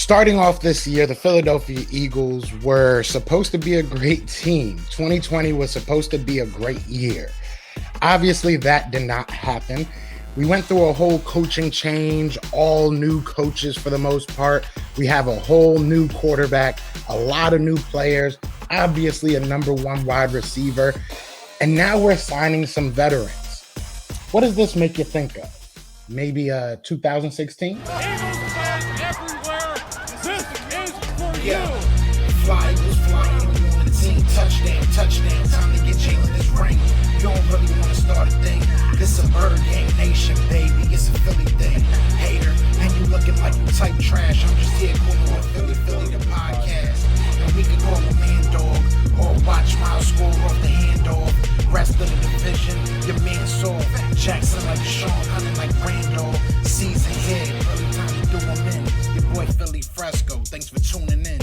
Starting off this year, the Philadelphia Eagles were supposed to be a great team. 2020 was supposed to be a great year. Obviously, that did not happen. We went through a whole coaching change, all new coaches for the most part. We have a whole new quarterback, a lot of new players, obviously a number one wide receiver. And now we're signing some veterans. What does this make you think of? Maybe 2016? Yeah, fly was flying on the team. Touchdown, time to get Jalen this ring. You don't really want to start a thing. This a bird game nation, baby. It's a Philly thing. Hater, and you looking like you type trash. I'm just here calling with Philly the podcast. And we can call a man dog or watch Miles score off the handoff. Rest of the division, your man saw Jackson like Sean, hunting like Randolph. Season here, really time to do them in. Your boy Philly Fresco. Thanks for tuning in.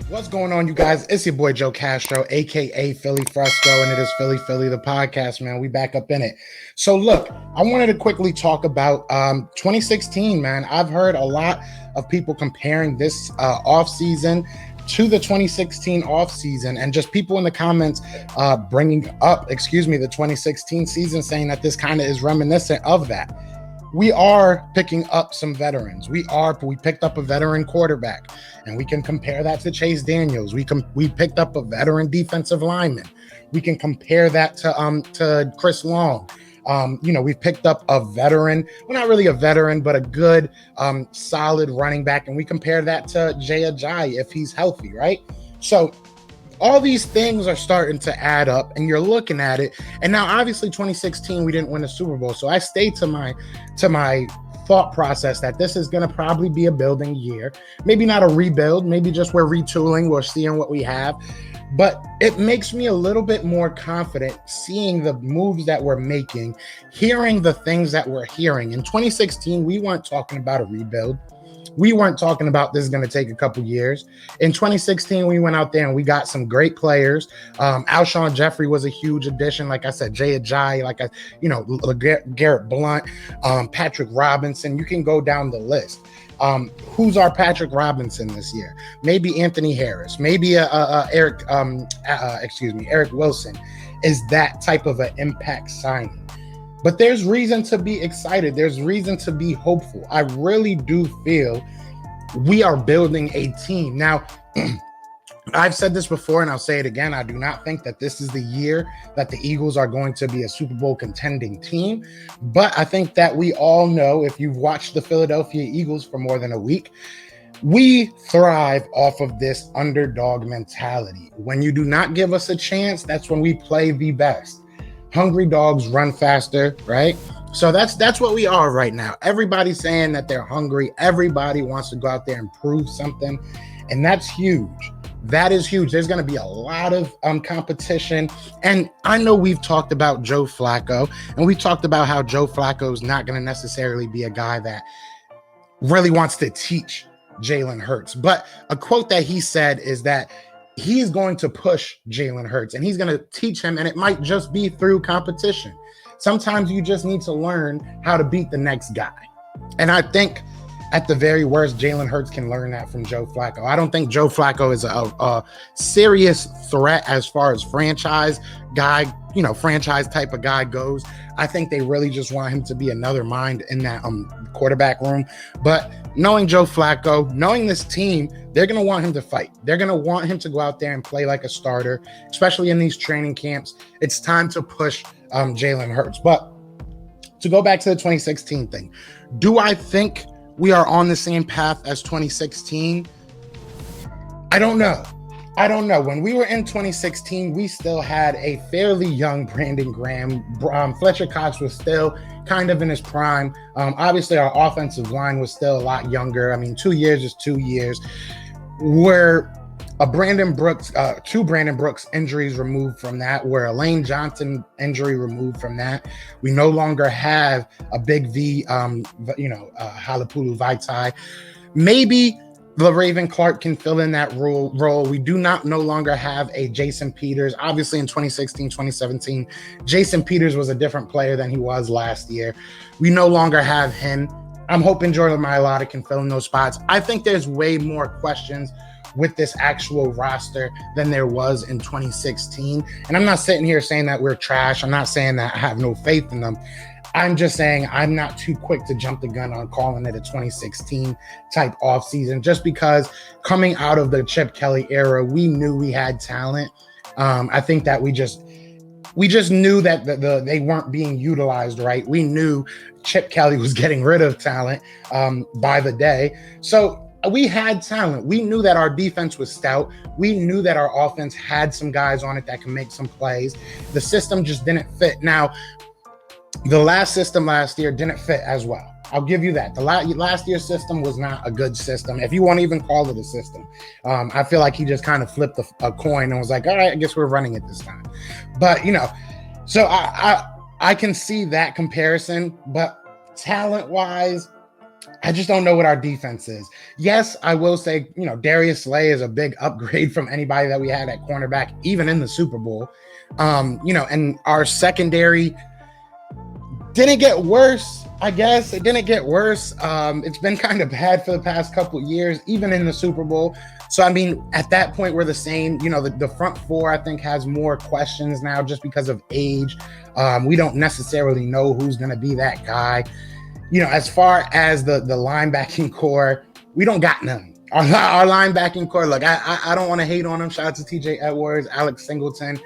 What's going on, you guys? It's your boy Joe Castro, aka Philly Fresco, and it is Philly the podcast, man. We back up in it. So look, I wanted to quickly talk about 2016, man. I've heard a lot of people comparing this offseason to the 2016 offseason, and just people in the comments bringing up, the 2016 season, saying that this kind of is reminiscent of that. We are picking up some veterans. We picked up a veteran quarterback, and we can compare that to Chase Daniels. We picked up a veteran defensive lineman. We can compare that to Chris Long. We've picked up a veteran, well, not really a veteran, but a good, solid running back, and we compare that to Jay Ajayi if he's healthy, right? So all these things are starting to add up, and you're looking at it. And now, obviously, 2016, we didn't win the Super Bowl. So I stayed to my thought process that this is going to probably be a building year. Maybe not a rebuild. Maybe just we're retooling. We're seeing what we have. But it makes me a little bit more confident seeing the moves that we're making, hearing the things that we're hearing. In 2016, we weren't talking about a rebuild. We weren't talking about this is going to take a couple years. In 2016, we went out there and we got some great players. Alshon Jeffrey was a huge addition. Like I said, Jay Ajayi, Garrett Blunt, Patrick Robinson. You can go down the list. Who's our Patrick Robinson this year? Maybe Anthony Harris. Maybe Eric Wilson is that type of an impact signing. But there's reason to be excited. There's reason to be hopeful. I really do feel we are building a team. Now, I've said this before and I'll say it again. I do not think that this is the year that the Eagles are going to be a Super Bowl contending team. But I think that we all know, if you've watched the Philadelphia Eagles for more than a week, we thrive off of this underdog mentality. When you do not give us a chance, that's when we play the best. Hungry dogs run faster, right? So that's what we are right now. Everybody's saying that they're hungry. Everybody wants to go out there and prove something. And that's huge. That is huge. There's going to be a lot of competition. And I know we've talked about Joe Flacco, and we've talked about how Joe Flacco is not going to necessarily be a guy that really wants to teach Jalen Hurts. But a quote that he said is that he's going to push Jalen Hurts and he's going to teach him, and it might just be through competition. Sometimes you just need to learn how to beat the next guy. And I think at the very worst, Jalen Hurts can learn that from Joe Flacco. I don't think Joe Flacco is a serious threat as far as franchise type of guy goes. I think they really just want him to be another mind in that quarterback room. But knowing Joe Flacco, knowing this team, they're going to want him to fight. They're going to want him to go out there and play like a starter, especially in these training camps. It's time to push Jalen Hurts. But to go back to the 2016 thing, do I think we are on the same path as 2016? I don't know. When we were in 2016, we still had a fairly young Brandon Graham. Fletcher Cox was still kind of in his prime. Obviously, our offensive line was still a lot younger. I mean, 2 years is 2 years. We're two Brandon Brooks injuries removed from that. We're a Lane Johnson injury removed from that. We no longer have a Big V, Halapulu Vaitai. Maybe LaRaven Clark can fill in that role. We do not no longer have a Jason Peters. Obviously, in 2016, 2017, Jason Peters was a different player than he was last year. We no longer have him. I'm hoping Jordan Mailata can fill in those spots. I think there's way more questions with this actual roster than there was in 2016. And I'm not sitting here saying that we're trash. I'm not saying that I have no faith in them. I'm just saying I'm not too quick to jump the gun on calling it a 2016 type offseason, just because coming out of the Chip Kelly era, we knew we had talent. I think that we just knew that they weren't being utilized right. We knew Chip Kelly was getting rid of talent by the day. So we had talent. We knew that our defense was stout. We knew that our offense had some guys on it that can make some plays. The system just didn't fit. Now, the last system last year didn't fit as well. I'll give you that. The last year's system was not a good system, if you want to even call it a system. I feel like he just kind of flipped a coin and was like, all right, I guess we're running it this time. But, so I can see that comparison, but talent-wise, I just don't know what our defense is. Yes, I will say, Darius Slay is a big upgrade from anybody that we had at cornerback, even in the Super Bowl. And our secondary didn't get worse, I guess. It didn't get worse. It's been kind of bad for the past couple of years, even in the Super Bowl. So, I mean, at that point, we're the same. The front four, I think, has more questions now just because of age. We don't necessarily know who's going to be that guy. As far as the linebacking core, we don't got none. Our linebacking core, look, I don't want to hate on them. Shout out to TJ Edwards, Alex Singleton,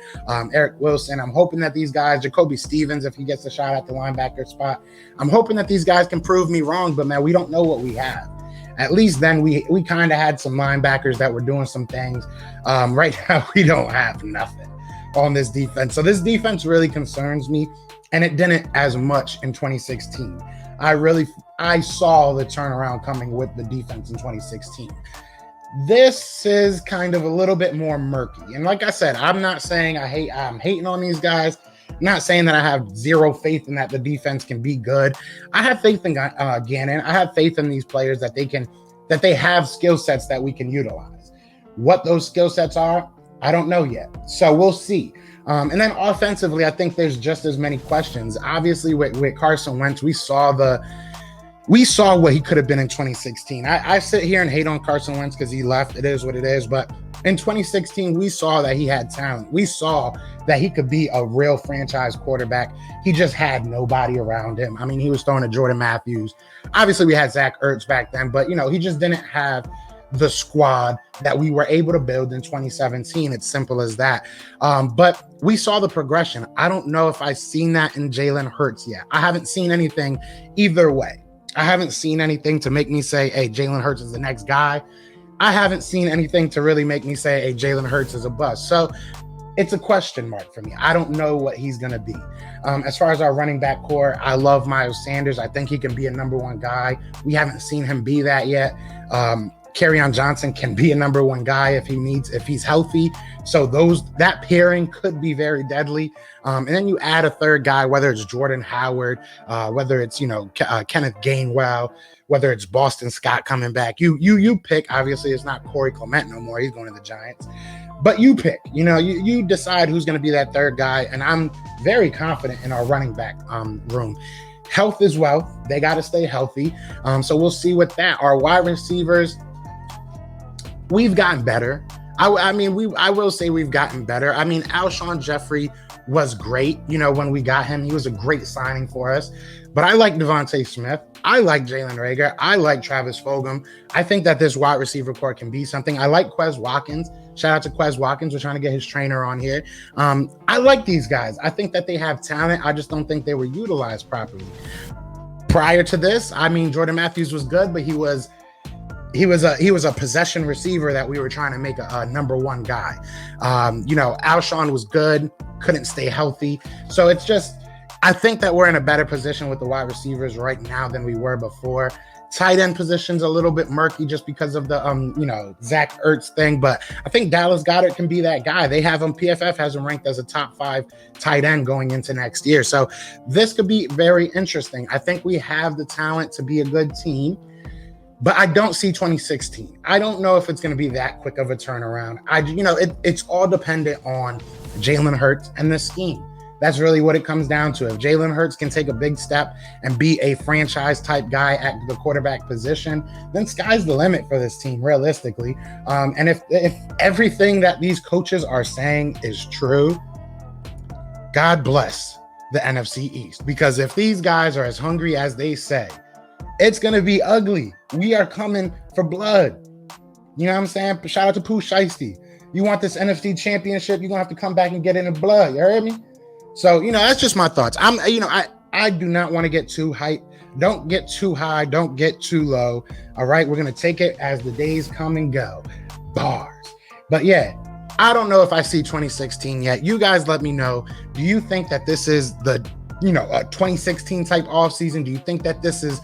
Eric Wilson. I'm hoping that these guys, Jacoby Stevens, if he gets a shot at the linebacker spot, I'm hoping that these guys can prove me wrong. But, man, we don't know what we have. At least then we kind of had some linebackers that were doing some things. Right now, we don't have nothing on this defense. So this defense really concerns me, and it didn't as much in 2016. I saw the turnaround coming with the defense in 2016. This is kind of a little bit more murky. And like I said, I'm not saying I'm hating on these guys. I'm not saying that I have zero faith in that the defense can be good. I have faith in Gannon. I have faith in these players that they have skill sets that we can utilize. What those skill sets are, I don't know yet. So we'll see. And then offensively, I think there's just as many questions. Obviously, with Carson Wentz, we saw what he could have been in 2016. I sit here and hate on Carson Wentz because he left. It is what it is. But in 2016, we saw that he had talent. We saw that he could be a real franchise quarterback. He just had nobody around him. I mean, he was throwing to Jordan Matthews. Obviously, we had Zach Ertz back then, but, he just didn't have the squad that we were able to build in 2017. It's simple as that. But we saw the progression. I don't know if I've seen that in Jalen Hurts yet. I haven't seen anything either way. I haven't seen anything to make me say, hey, Jalen Hurts is the next guy. I haven't seen anything to really make me say, hey, Jalen Hurts is a bust. So it's a question mark for me. I don't know what he's going to be. As far as our running back core, I love Miles Sanders. I think he can be a number one guy. We haven't seen him be that yet. Kerryon Johnson can be a number one guy if he's healthy. So that pairing could be very deadly. And then you add a third guy, whether it's Jordan Howard, whether it's Kenneth Gainwell, whether it's Boston Scott coming back. You pick. Obviously, it's not Corey Clement no more. He's going to the Giants. But you pick. You decide who's going to be that third guy. And I'm very confident in our running back room. Health is wealth. They got to stay healthy. So we'll see with that. Our wide receivers, we've gotten better. I will say we've gotten better. I mean, Alshon Jeffrey was great. When we got him, he was a great signing for us. But I like Devontae Smith. I like Jalen Reagor. I like Travis Fulgham. I think that this wide receiver core can be something. I like Quez Watkins. Shout out to Quez Watkins. We're trying to get his trainer on here. I like these guys. I think that they have talent. I just don't think they were utilized properly. Prior to this, Jordan Matthews was good, but he was a possession receiver that we were trying to make a number one guy. Alshon was good, couldn't stay healthy. So it's just, I think that we're in a better position with the wide receivers right now than we were before. Tight end position's a little bit murky just because of the, Zach Ertz thing. But I think Dallas Goedert can be that guy. They have him, PFF has him ranked as a top 5 tight end going into next year. So this could be very interesting. I think we have the talent to be a good team. But I don't see 2016. I don't know if it's going to be that quick of a turnaround. It's all dependent on Jalen Hurts and the scheme. That's really what it comes down to. If Jalen Hurts can take a big step and be a franchise type guy at the quarterback position, then sky's the limit for this team, realistically. And if everything that these coaches are saying is true, God bless the NFC East. Because if these guys are as hungry as they say, it's going to be ugly. We are coming for blood. You know what I'm saying? Shout out to Pooh Shiesty. You want this NFC championship, you're going to have to come back and get in the blood. You heard me? So, that's just my thoughts. I do not want to get too hyped. Don't get too high. Don't get too low. All right. We're going to take it as the days come and go. Bars. But yeah, I don't know if I see 2016 yet. You guys let me know. Do you think that this is a 2016 type offseason? Do you think that this is,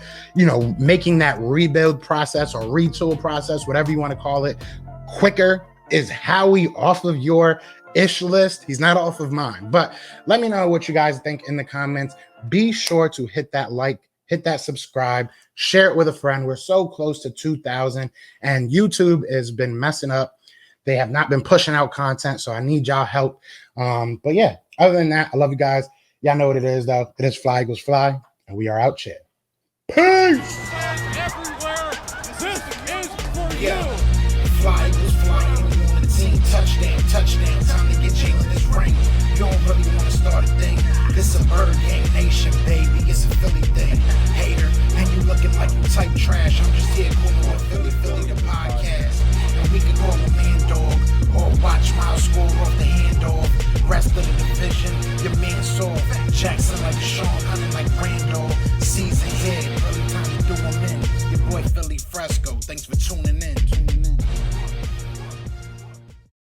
making that rebuild process or retool process, whatever you want to call it, quicker? Is Howie off of your ish list? He's not off of mine, but let me know what you guys think in the comments. Be sure to hit that like, hit that subscribe, share it with a friend. We're so close to 2,000 and YouTube has been messing up. They have not been pushing out content, so I need y'all help. But yeah, other than that, I love you guys. Y'all know what it is, though. It is Fly Eagles Fly, and we are out here. Peace! Everywhere, this is for you. Fly Eagles Fly on the team. Touchdown. Time to get Jalen this ring. You don't really want to start a thing. This a bird gang nation, baby. It's a Philly thing. Hater, and you looking like you type trash. I'm just here calling on Philly the podcast. And we can call a man dog or watch Miles score off the